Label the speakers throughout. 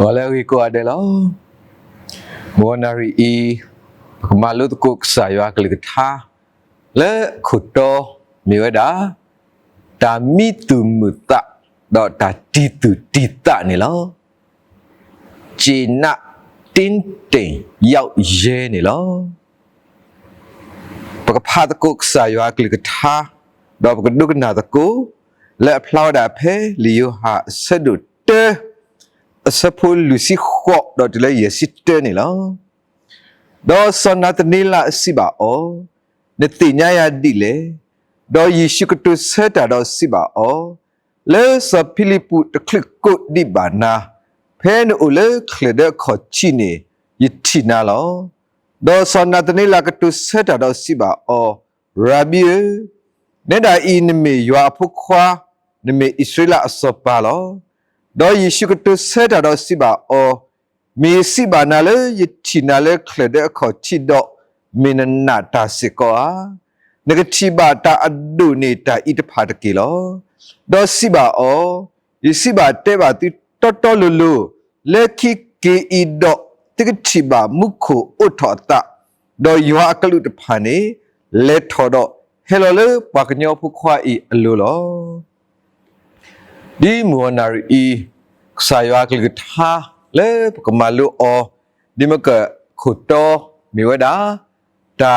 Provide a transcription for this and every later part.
Speaker 1: Wala ko adelo monari I malut ko sayo aklikha le khuto miweda ta mitu muta do ta titu tita ni lo china tin tin yao ye ni lo paka phat ko sayo aklikha do paka dukna ta ko le phlau da phe liu ha sedu te asapul lusi kho do tile yesite ni lo do sonat ni la siba o ne tinya ya dile do yishu kutu seta do siba o le sa philipu te klik ko di bana phe no le khlede kho chi ni yitina lo do sonat ni la kutu seta do siba o rabi ne da I ne me ywa phu khwa ne me israela asopa lo do yishu kutu seta do siba o mi siba na le yitina le khlede kho chi do minana ta siko a negatiba ta adu ne ta itapha ta ke lo do siba o yisiba te ba ti to lulu le ki ke I do tigatiba mukho otho ta do ywa akalu ta pha ne le tho do hello le pa knyo phu khwa I alu lo di muanari I sayo aklikha le kamalu o di maka khuto miweda ta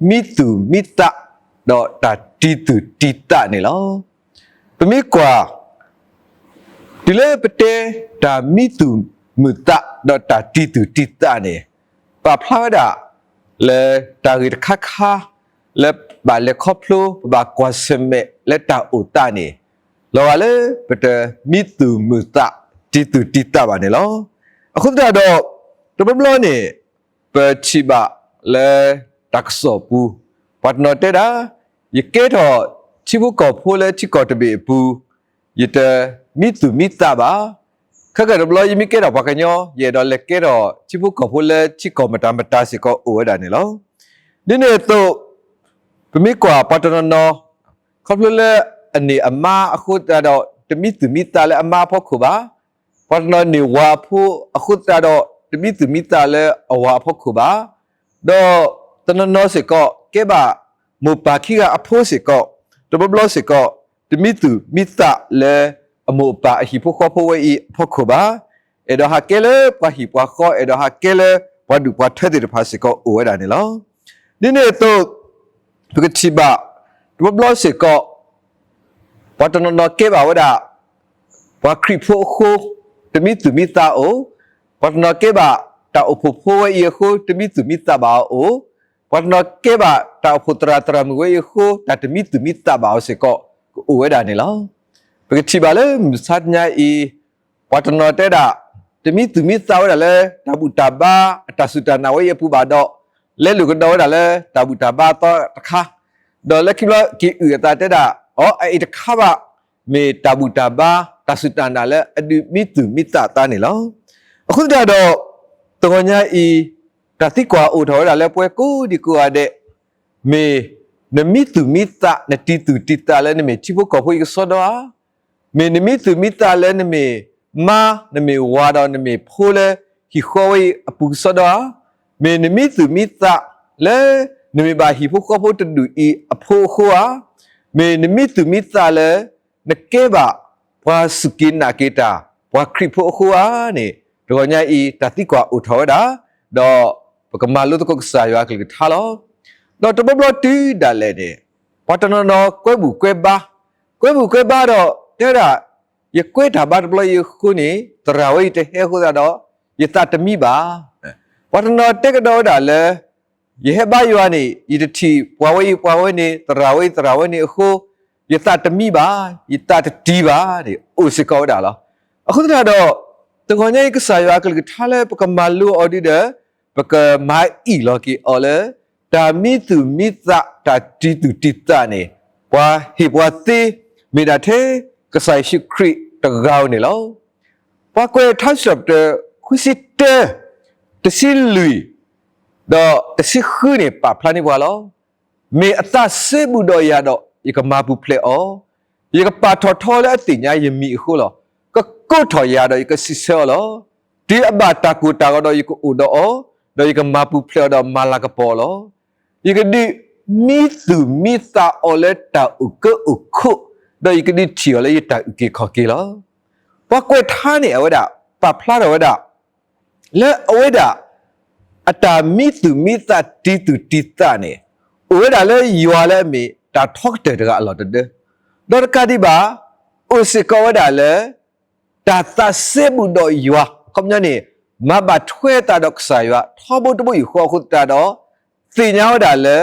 Speaker 1: mitu mita do ta titu tita ni lo pemi kwa dile pete ta mitu muta do ta titu tita ni pa phlada le ta ri kha le ba le khoplo ba kwa seme le ta uta ni lo le pete mitu muta titu tita ba ni loအခုတတော့တပမလို့နေပချိပါလေတက်ဆောပူပတ်နော်တဲ့တာယကေတော့ချိဘူးကောဖိုးလေချိကောတဘေပူယတမိသူမိတာပါခက်ကတော့ဘလို့ယမိကေတော့ဘာကညောရေတော့လေကေတော့ချိဘူးကောဖိုးလေချိကောမတာမတာစီကောအိုဒါနေလောဒီနေ့တော့ပမိကွာပတ်နော်နော်ခေါပလေအနေအမအခုတတော့တမိသူမိတာလေအမဖို့ခုပါပတ်နော်နေဝါဖို့အခုတတော့တမိသူမိတာလေအဝါဖို့ခုပါတော့တနနောစေကောကေဘာမူပါခိကအဖို့စေကောတဘဘလစေကောတမိသူမိတာလေအမူပါအဟိဖို့ခေါ်ဖို့ဝေဖို့ခုပါအဲ့တော့ဟာကဲလေပဟိပွားခေါ်အဲ့တော့ဟာကဲလေဘဒူပွားထဲတဲ့ဖာစေကောအိုရတာနေလောဒီနေ့တော့ပကတိဘာတဘဘလစေကောပတ်တနနောကေဘာဝဒါဘွာခရိဖို့ခိုတမိသူမိတာအိုပတ်နော်ကေဘာတာအဖို့ဖိုးဝေခိုတမိသူမိတာဘာအိုပတ်နော်ကေဘာတာဖုတရာတရာမဝေခိုတာတမိသူမိတာဘာစေကောအိုဝဲတာနေလောပကတိဘာလေစတ်ညာဤပတ်နော်တဲ့တာတမိသူမိတာဝဲတာလေတာဘူတာဘာတာစုတနာဝေပူဘာတော့လဲလူကတော့တာလေတာဘူတာဘာတော့တခါဒေါ်လက်ကိလကီဥရတာတဲ့တာအော်အဲ့တခါဘာမေတာဘူတာဘာတာစုတနာလေအဒူမိသူမိတာတာနေလောအခုတော့တော်ညာဤတတိကွာအိုထော်တာလဲပွဲကိုဒီကွာတဲ့မေနမိသူမိတာနတိသူတိတာလဲနမေချိဖို့ကောဖွေးစောတော့မေနမိသူမိတာလဲနမေမာနမေဝါတော်နမေဖိုးလဲဟီခေါ်ဝေးအပူစောတော့မေနမိသူမိတာလဲနမေဘာဟီဖို့ကောဖို့တူဤအဖိုးခွာမေနမိသူမိတာလဲနကေဘာဘွာစကိနာကေတာဘွာခရိဖို့ခွာနေတော်ညာဤတတိကွာဥထောတာတော့ပကမာလုတကုကစာရွာကလေးထားလို့တော့တဘဘတီဒါလဲတဲ့ပတ်တနော်ကွဲဘူးကွဲပါတော့တဲ့တာရကွဲတာဘာဘလယခုနေတရာဝိတဟဲခုတော့ယတတမိပါပတ်တနော်တက်ကတော့ဒါလဲယဟဘယွာနေဤတတိပွားဝေးနေတရာဝိနေအခုယတတမိပါယတတတီပါတဲ့အိုစကောတာလားအခုတော့တကောညိကဆာယကလကထားလဲပကမာလူအော်ဒီဒပကမိုင်အီလော်ကီအော်လဲတာမီသူမိသတာတီတူတီတာနေဘွာဟိဘွာတီမိဒါသေးကဆိုင်ရှိခရီတကောင်းနေလောဘွာကွဲထတ်ရှပ်တဲ့ခုစစ်တဲ့တစီလူတော့တစီခူနေပါဖလာနေဘွာလောမေအတဆေဘူးတော့ရတော့ဤကမာဘူးဖလေအောဤကပါထော်ထော်လဲအတင်ညာယမီခုလောก็ထော်ရတော့ကစစ်စောလော ที่อบาตากูตาก็ดอยกูอุดอดอยก็มาปุเพลดอมาลากปอลอีกดิมีสุมีตาอเลตาอุกอุคุดอยก็ดิเที่ยวเลยตาอุกิขอกีลว่ากวยท่าเนี่ยเอาไว้ด่าปะพลาดเอาไว้ด่าแล้วเอาไว้ด่าอัตามีสุมีตาตีตุตีตาเนี่ยเอาไว้ด่าเลยยัวเลยมีตาทอกเตอร์ก็อร่อยเด้อดอกกาดิบาอุสิกเอาไว้ด่าเลยตาตาเสบุดอยยัวคำนี้นี่มาบัดช่วยตาดอกสายว่าท้อบุตรบุยขวขุดตาดอสิ่งนี้เอาด่าเลย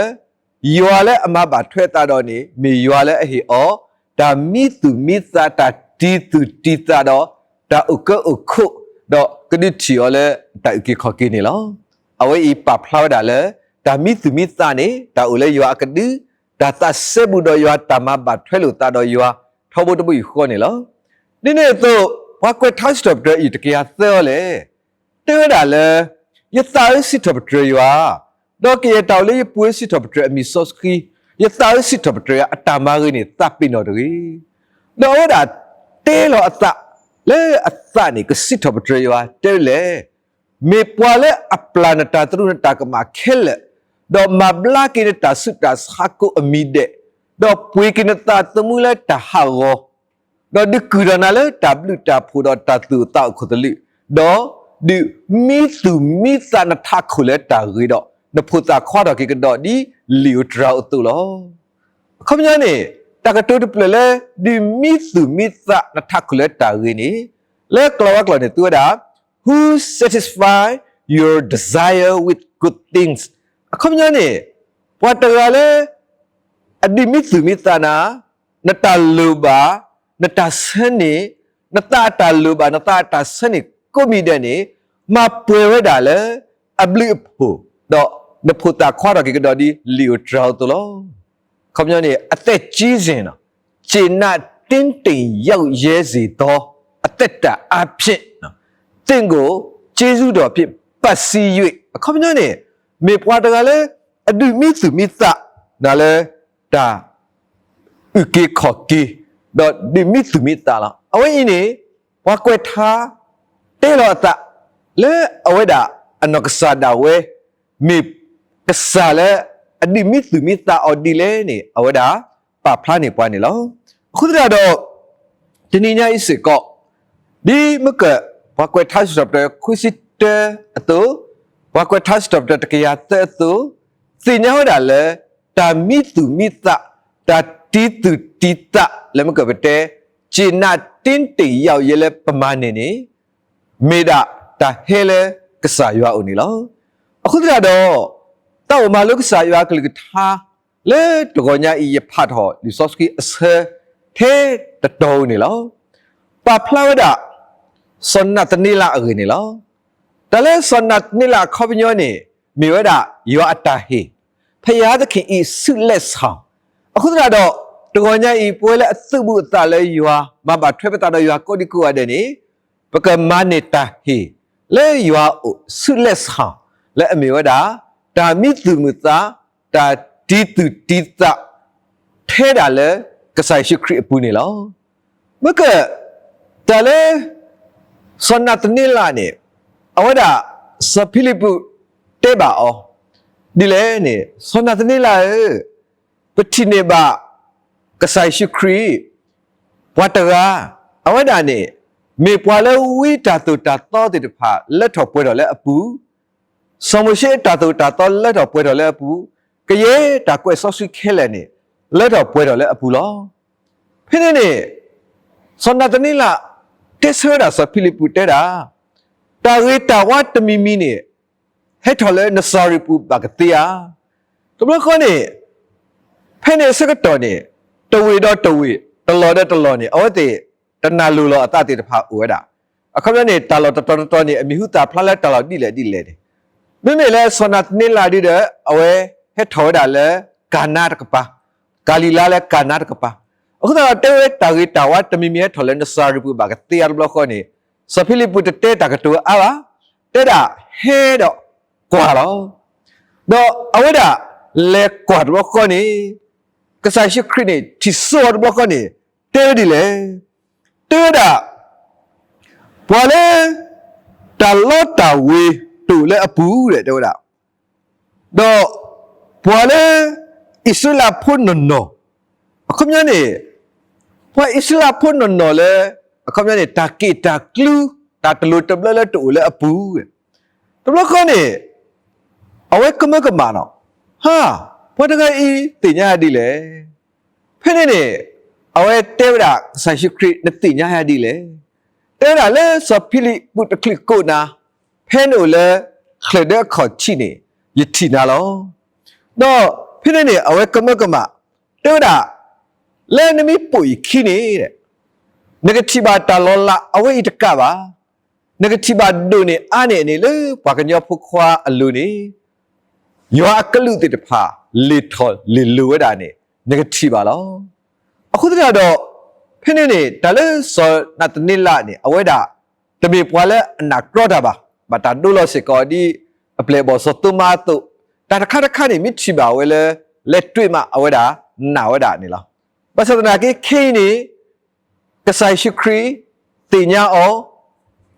Speaker 1: ยัวเลยมาบัดช่วยตาดอนี่มียัวเลยไอ้หีอ๋อตามีสุมีตาตาตีตุตีตาดอตาอุกอุคุดอกก็ดิเที่ยวเลยตาอุกิขอกินนี่หรอเอาไว้อีปับพลาวด่าเลยตามีสุมีตานี่ตาอุเลยยัวก็ดื้อตาตาเสบุดอยยัวตามาบัดช่วยลูตาดอยยัวท้อบุตรบุยขวนี่หรอนี่เนี่ยตัวว่ากวยทัชต์เดออีตะกี้อาเซลเลยเตอด่าเลยยัดตาสิทบเตอยัวดอกกี้ตาเลยปุ้ยสิทบเตอมีซอสกี้ยัดตาสิทบเตออัตมาเรนี่ตับปีนอดีดอกด่าเตลอัตเลยอัตนี่ก็สิทบเตอยัวเตเลยมีปวาเลยอัปลานตาตรุนตากมาเคลดอกมาบลากินตาสุดตาสักกุอมีเดดอกปุ้ยกินตาตมุเลยตาฮาวดอดิกุรนาเลตับลุตาพูดตาตูตาขุดลิดอดิมีสุมีสานทักขุเลตากีดอนพูตาข้อดอกิกดอดิลิวตราอุตุลอคำนี้นี่ตากระตุ้นเปล่าดิมีสุมีสานทักขุเลตากีนี่เลิกกล่าวกล่าวในตัวดา who satisfy your desire with good things คำนี้นี่ว่าตากาเลอดิมีสุมีสานานตาลูบานตาเสนีนตาตาลูบานตาตาเสนีก็มีเดนี่มาเปรย์ด่าเลยอับลิบูดอกนพูตาข้อดอกกิกดอดีลิวทราวตัวล้อคำนี้นี่อัตเตจีเซนจีน่าติ้งติ้งยาวเยสิโตอัตเตตาอาพินะติ้งกูเจซูดอกพิปัสซียุคำนี้นี่มีปวดกันเลยอดีมิสุมิตะนั่นเลยตาอุกิขอกีดอดิมิสุมิตาละเอาไว้นี่ว่ากวยท่าเตลอตะเลเอาไว้ด่าอันนกษาดาเวมีกษาเลอดิมิสุมิตาอดีเลนี่เอาไว้ด่าป่าพระนี่ปวนี่แล้วคุณจะดอกทีนี้เนี่ยอิสิก็ดีเมื่อเกิดว่ากวยท่าสุดเดคุสิเตอตัวว่ากวยท่าสุดเดตะกี้ยาเตอตัวสิ่งนี้เอาด่าเลยตามิสุมิตาตาตีตุตีตะแล้วมันเกิดเป็นเตจีน่าติ้นตียาวเยเลประมาณนี้เมดาตาเฮเลกษาอยู่อุนี่แล้วคุณจะดอต้ามาลุกษาอยู่กลิกท่าเลตัวก่อนเนี่ยอีพัดหอดิซอสกี้เสเทตะโตนี่แล้วปะพลาวดาสนนัตนิลาอื่นนี่แล้วแต่เลสนนัตนิลาข้อพิญญานี่มีว่าดาอยู่อัตตาเฮพยาตะขิอีสุเลสหาคุณจะดอตัวก่อนเนี่ยอีป่วยและสุบุตาเลยอยู่มาบัดเทปตาเลยอยู่ก็ดีกว่าเดี๋ยวนี้ปะกันมาเนตาเฮเลยอยู่สุเลสหาและมีว่าดาตามิตุมุตาตาตีตุตีตาเทดาเลยก็ใส่ชุดครีปูนี่แล้วเมื่อกี้แต่เลยสนนัตนิลาเนี่ยเอาไว้ดาสพิลิปุเตบาอ๋อดีเลยเนี่ยสนนัตนิลาปฏิเนบากษัยชุครีวัตระเอาไว้ด่านี่มีปวาเลวิตาตุตาโตติดผาเล็ดถอป่วยดอกเล็อปูสมุเชตาตุตาโตเล็ดถอป่วยดอกเล็อปูก็เย่ตากวยซอสุเคเลนี่เล็ดถอป่วยดอกเล็อปูล้อพี่นี่สนนัตนี่ละเทสเฮดาสพิลิปุเตดาตาเรตาวัตมีมีนี่ให้ถอเลนสาริปุบากติยาตัวละคนนี่เพ่เนี่ยสักตัวนี่ตัวดอตัวตลอดตลอดนี่เอาไว้ติตนาลูลอตาติตภาอวดาคำนั้นนี่ตลอดตัวนี่มีหุตาพลาเลตลอดดีเลยไม่มีเลยสนัดนี่ลาดีเด้อเอาไว้ให้ถอยด่าเลยกานาตกปะกาลิลาเลยกานาตกปะအခုတော့တဲတာဂီတာဝတ်တမီမြဲထော်လဲနစာရပူဘာကတေရဘလခေါနေစဖိလိပုတတဲတာကတူအာပါတဲတာဟဲတော့ကွာတော့အဝဒလေကွာတော့ခေါနေကစားရှိခရနေတီဆောဘလခေါနေတဲဒီလေတဲတာဘာလဲ ตาลอตาเวตูเลอปูเลยเดี๋ยวละดอกพอเลยอิสลามพูดนนคำนี้เนี่ยพออิสลามพูดนนเลยคำนี้เนี่ยตากีตากลูตาตลุตบเลตูเลอปูตบเลคนเนี่ยเอาไว้ก็ไม่ก็มาเนาะฮะพอตะไคอีติญญาดีเลยเพื่อนเนี่ยเอาไว้เทวดาใส่ชุดคริสต์ติญญาดีเลยเทวดาเลยสอบพิลิบุตรคลิกกูนะเพื่อนเอาเลยเคลื่อนเดือดขอชีนี่ยึดที่นั่นหรอเนาะเพื่อนเนี่ยเอาไว้ก็ไม่ก็มาเทวดาเล่นนี่มีปุ๋ยขี้นี่เนี่ยนักที่บ้านตาลละเอาไว้อีกกับว่านักที่บ้านดูนี่อันนี้นี่เลยปากกันยอพวกขวาอันลูนี่ยออักลุติดผ้าลิทอลลิลูเวดานี่นักที่บ้านแล้วအခုတည်းတော့ဖိနေနေဒါလည်းစောနတ်နိလာနေအဝဲတာတမေပွာလဲအနာကရောတာပါဘာတာဒုလို့စေကောဒီအပလေဘောစတုမာတုတာတခါတခါနေမြချီပါဝဲလဲလက်တွေ့မှာအဝဲတာနာဝဲတာနေလားပသဒနာကေခိနေကဆိုင်ရှိခရီတင်ညာအော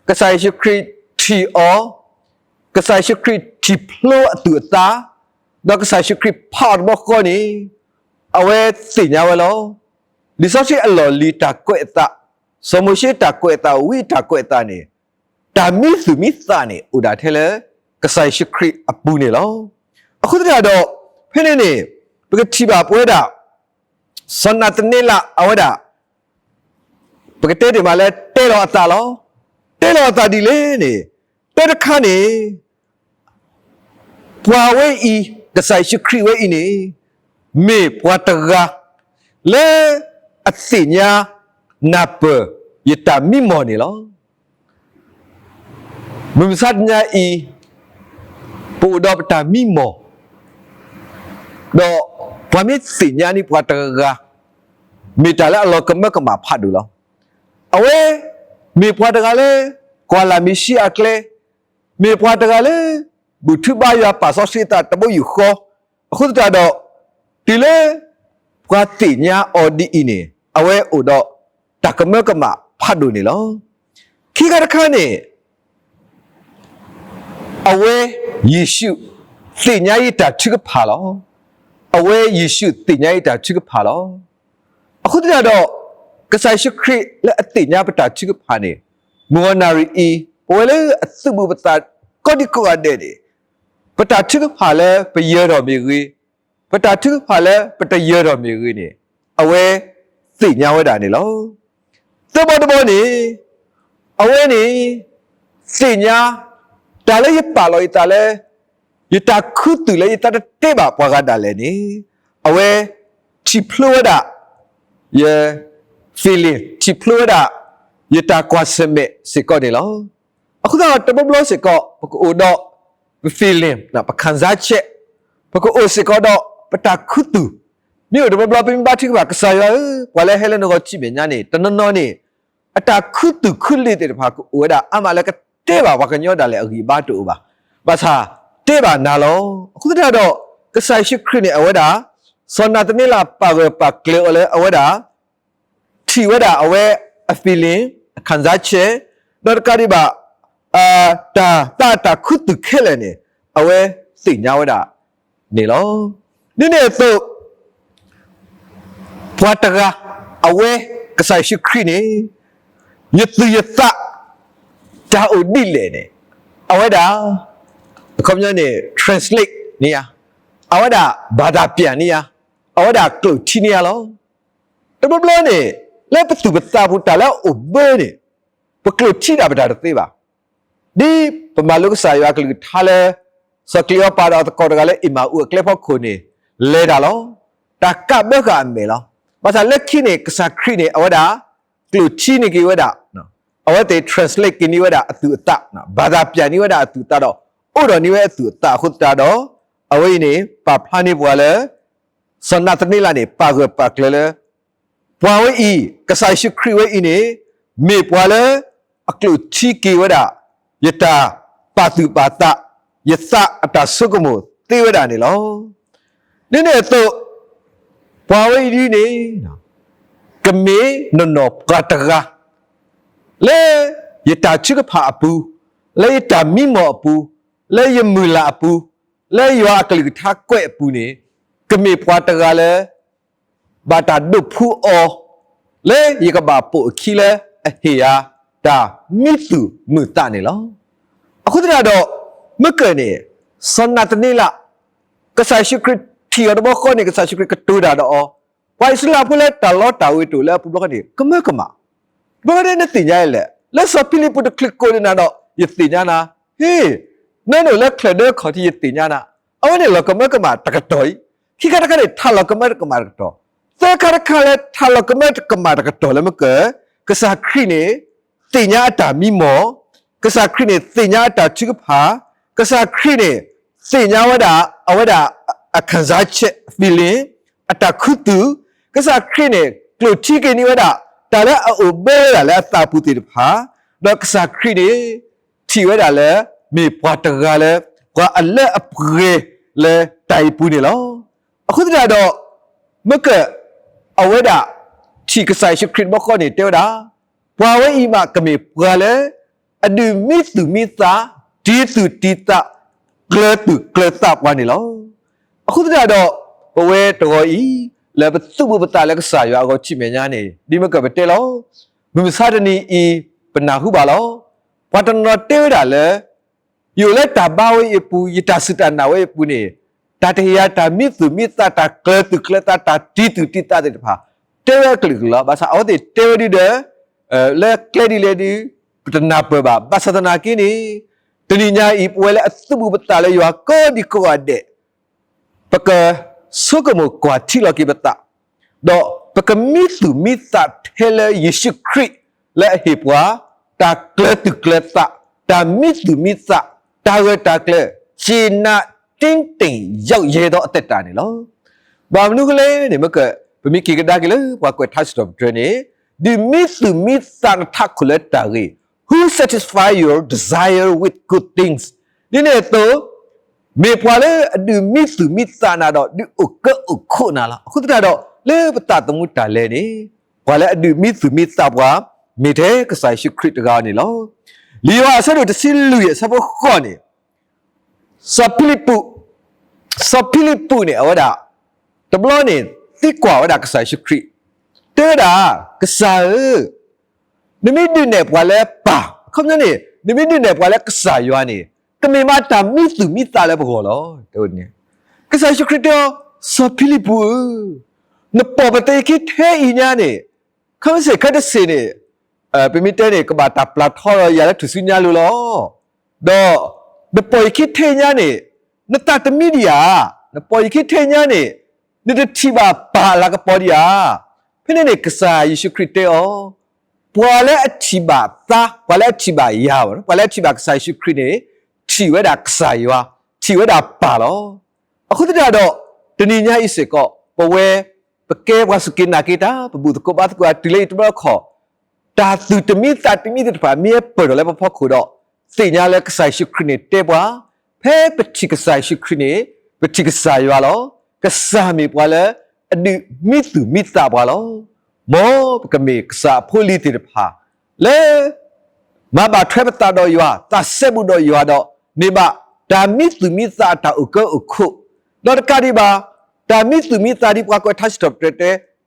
Speaker 1: ကဆိုင်ရှိခရီတီအောကဆိုင်ရှိခရီတီဖလိုအတူတာတော့ကဆိုင်ရှိခရီဖောက်ဘောကောနေအဝဲတင်ညာဝဲလောลิซอชิอัลลอลีตาโกเอตาสมุชิตาโกเอตาวิตาโกเอตานี่ตามิสุมิตานี่อุดาเทเลกษัยชิครีอปูนี่แล้วအခုတည်းတော့ဖိနေနေပကတိပါပွဲတာစနတ်နေလာအဝဒပကတဲ့ဒီမှာလဲတဲတော်အတာလောတဲတော်အတာဒီလေနေတဲတခါနေပွာဝဲဤကษัยชิครีဝဲဤနေမေပွာတကာလဲအသိညာနပယတမိမော်နေလောမမစတ်ညာဤပူတော့တမိမော်တော့ပမစ်သိညာနိပွားတကမိတလာအလောကမကမဖတ်ဒူလောအဝဲမိပွားတကလေကွာလာမီရှိအကလေမိပွားတကလေဘူထုဘာယပါဆောစီတာတဘယူခောအခုတတော့ဒီလေကွာတိညာအော်ဒီအင်းနေအဝဲအိုတော့တကမကမဖတ်လို့နေလောခိကရခနဲ့အဝဲယေရှုတိညာဤတာချစ်ကဖာလောအဝဲယေရှုတိညာဤတာချစ်ကဖာလောအခုတည်းတော့ကဆိုင်ရှုခရစ်และအတိညာပတာချစ်ကဖာနေမောနာရီဝဲလေအစုဘပတာကောဒီကောတဲ့ပတာချစ်ကဖာလဲပရတော်မြေကြီးပတာထုဖာလဲပတရတော်မြေကြီးနေအဝဲသိညာဝဲတာနေလောသဘောတဘောနေအဝဲနေသိညာဒါလည်းရပါလို့တာလဲယတာခုတူလဲယတာတဲ့ပါပွားကတာလဲနေအဝဲချီဖလိုဒါယဖီလင်းချီဖလိုဒါယတာကွာစမေစေကောနေလောအခုတော့တဘဘလို့စေကောပကိုတော့ဖီလင်းနာပခန်းစားချက်ပကိုအိုစေကောတော့ပတာခုတူမြို့တဘဘလပင်ဘာတိကကဆာယဝါလဲဟဲလနကိုချိမညာနေတနနောနေအတာခုတူခုလိတဲ့ဖာကိုဝဒါအမလည်းကတဲ့ပါဝကညောတာလေအကြီးဘာတူပါဘာသာတဲ့ပါနာလောအခုတည်းတော့ကဆိုင်ရှိခရနေအဝဒါစောနာတနေလာပါဝပါကလေအလဲအဝဒါထီဝဒါအဝဲအဖီလင်းခန်းစားချေဒေါ်ကာဒီဘာတာခုတူခဲလဲနေအဝဲစိညာဝဒါနေလောนี่เนี่ยตัวพอตระเอาไว้กษัยชิครีนี่ยึดยึดตะจะอุดิเลยเนี่ยเอาไว้ด่าคำนี้เนี่ย translate เนี่ยเอาไว้ด่าบาดาเปียเนี่ยเอาไว้ด่ากลุ่มที่เนี่ยหรอแต่บล็อกเนี่ยแล้วประตูประตูพุทธะแล้วอุบเบเนี่ยพวกกลุ่มที่ด่าประดาตติบ่าดีประมาณลูกสายว่ากลุ่มท่าเลยสกลีอปาดาตะกอดกันเลยอิมาอุกเล็บพวกคนเนี่ยလေတာလောတကဘက်ကအမေလောဘာသာလက်ခိနေကစားခရီနေအဝဒါကလူချီနေကိဝဒါနော်အဝတေ translate ကိနိဝဒါအတူအတနော်ဘာသာပြန်နိဝဒါအတူတတော့ဥတော်နိဝဲအတူအတခုတတော့အဝိနေပဖာနေပွာလဲစနတနိလာနေပါကပါကလေပွာဝဲဤကစားရှိခရီဝဲဤနေမေပွာလဲအကလူချီကိဝဒါယတာပါတုပါတယသအတဆုကမောတေဝဒါနေလောนี่เนี่ยตัวပွာဝိဒီနေကမေနော်နော်ပတကလေယတာချစ်ကဖာပူ เลยตามีหมอปูเลยยมือละปูเลยยากลิกทักแกะปูนี่ก็มีพวาตกาเลยบาตาดุผู้อเลยยกบาปูขี้เลยเฮียตามิสุมือตาเนี่ยหรอအခုတရတော့မကနဲ့စနတ်နေလာကစားရှိခရတီရတော့ခေါနေကစားရှိခရကတူတာတော့ဝိုင်စလာဖလဲတလောတာဝီတူလဲပူတော့ကနေကမဘာရဲနဲ့တင်ကြရလဲလက်စပီလီပူတကလစ်ကိုနေတော့ယတင်ညာနာဟေးနဲနိုလက်ခလဒခေါ်တီယတင်ညာနာအဝနဲ့လကမတကတော်ခိကတကနဲ့ထလကမတော့သခရခလဲထလကမတကတော်လဲမကစားခရီနေတင်ညာအတာမီမောကစားခရီနေတင်ညာအတာချိကဖာကစားခရီနေတင်ညာဝဒအဝဒအခန်းစားချက် feeling အတာခုတူကစားခရီနေကလိုချိကနေဝဒတာလဲအိုဘေးလဲတာပူတီဖာတော့ကစားခရီနေချီဝဒလဲမေပွားတကလဲကွာအလက်အပရေလဲတိုင်ပူနေလောအခုတည်းတော့မကအဝဒချီကစားရှိခရီဘခေါနေတဲတာဘွာဝဲဤမကမေပွာလဲအဒူမီသူမီသာဒီသူတီတာကလတူကလတာပွားနေလောအခုတည်းတော့ဘဝဲတော်ဤလဲပစုပတာလဲကစားရွာကိုချိမညာနေဒီမကပဲတဲလောမမစားတနီဤပနာဟုပါလောဝတ္တနောတဲတာလဲယူလဲတာဘာဝဲပူယတစတနာဝဲပူနေတာတရတာမီသူမီတာတာကလတူကလတာတာဒီသူတီတာတဲ့ဖာတဲဝဲကလကလာဘာသာအော်တဲ့တဲဝဲဒီလဲကလေဒီလေဒီပတနာပဘာဘာသနာကိနီတဏိညာဤပွဲလဲအစုဘပတာလဲရွာကောဒီကောတဲ့ပကဆုကမကွာတီလကိဘတာတော့ပကမီသူမီတာထဲလဲယေရှုခရစ်လဲဟေပွားတာကလတုကလတာတာမီသူမီတာတာဝတာကလရှင်းနာတင်းတင်းရောက်ရဲတော့အသက်တာနေလောဘာမနုကလေးနေမကပမီကိကဒါကလေးဘွားကွယ်ထတ်စတော့ဒရနေဒီမီသူမီတာထကလတာရီwho satisfy your desire with good things ဒီနေ့တော့မေပွာလေဒီမီစုမီစာနာတော့ဒီဥကခုနာလားအခုတည်းတော့လေပတတမှုတာလဲနေဘာလဲဒီမီစုမီစာပွားမိတဲ့ကစားရှိခရစ်တကားနေလောလီဝါဆတ်တို့တစီလူရဲ့စပေါ်ခေါ်နေစပလီပုနေအဝဒါတဘလောနေတိကွာဝဒါကစားရှိခရစ်တဲတာကစားနိမိတ်နဲ့ပွာလဲပါခေါင်းနေနိမိတ်နဲ့ပွာလဲကစားရွာနေတမေမတာမိစုမိတာလဲဘောလောတို့နေကစားရှိခရစ်တော့စပလီပုနပေါ်ပတေခိထဲအင်းညာနေခေါင်းစကတ်စနေပမီတဲနေကဘာတာပလတ်ထော်ရရထစညာလို့လောတော့နပေါ်ခိထဲညာနေနတတမီဒီယာနပေါ်ခိထဲညာနေနတတိပါလာကပေါ်ဒီယာဖိနေကစားယေရှုခရစ်တဲ့ပွာလဲအချိပါသာပွာလဲအချိပါရပါနော်ပွာလဲအချိပါကစားယေရှုခရစ်နေချီဝဲတာကစားရွာချီဝဲတာပါလောအခုတည်းတော့တဏိညာဣစေကောပဝဲပကဲဝါစကိနာကေတာပဘူတကောဘတ်ကွာတီလေတမခေါ်တာသူတမိတာတမိတဖာမြေပေါ်တော့လဲပဖောက်ခုတော့စိညာလဲကစားယေရှုခရစ်နေတဲပွာဖဲပတိကစားယေရှုခရစ်နေပတိကစားရွာလောကစားမီပွာလဲအဒီမိသူမိတာပွာလောမောပကမေကစားဖိုလီတေဖာလဲမဘာထွဲပတာတော့ရွာတဆက်မှုတော့ရွာတော့နေမဒါမိသူမိတာတာဥကောအခုတော့ကဒီပါဒါမိသူမိတာဒီပွားကွာ touch top တဲ့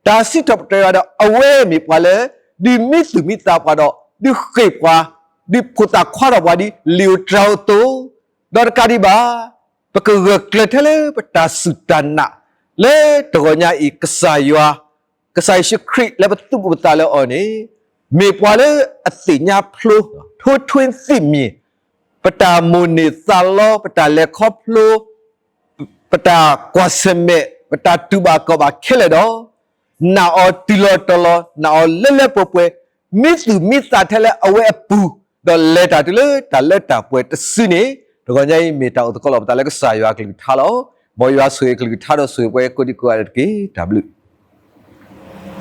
Speaker 1: ဒါစစ် top တဲ့တော့အဝဲမိပွာလဲဒီမိသူမိတာပွားတော့ဒီခေပွားဒီဖူတာခွာတော့ပွားဒီလီယိုထရောတိုတော့ကဒီပါပကကကလထလေပတာစုတနာလေတော်ညာဤကစားရွာကစားရှိခရစ်လေပတုပတာလေအော်နေမေပွာလေအသိညာဖလိုထိုးထွင်းသိမြင်ပတာမုန်နေသလောပတာလေခေါဖလိုပတာကွာစမေပတာတူဘာကောဘာခဲလေတော့နာအော်တီလောတလောနာအော်လဲလဲပပွဲမိစုမိစာထဲလဲအဝဲအပူတော့လက်တာတလေတာလက်တာပွဲတစနေတော့ကြိုင်မေတာတကောလောပတာလေကစားရွာကလေးထားလောမော်ရွာဆွေကလေးထားတော့ဆွေပွဲကိုဒီကွာကေ W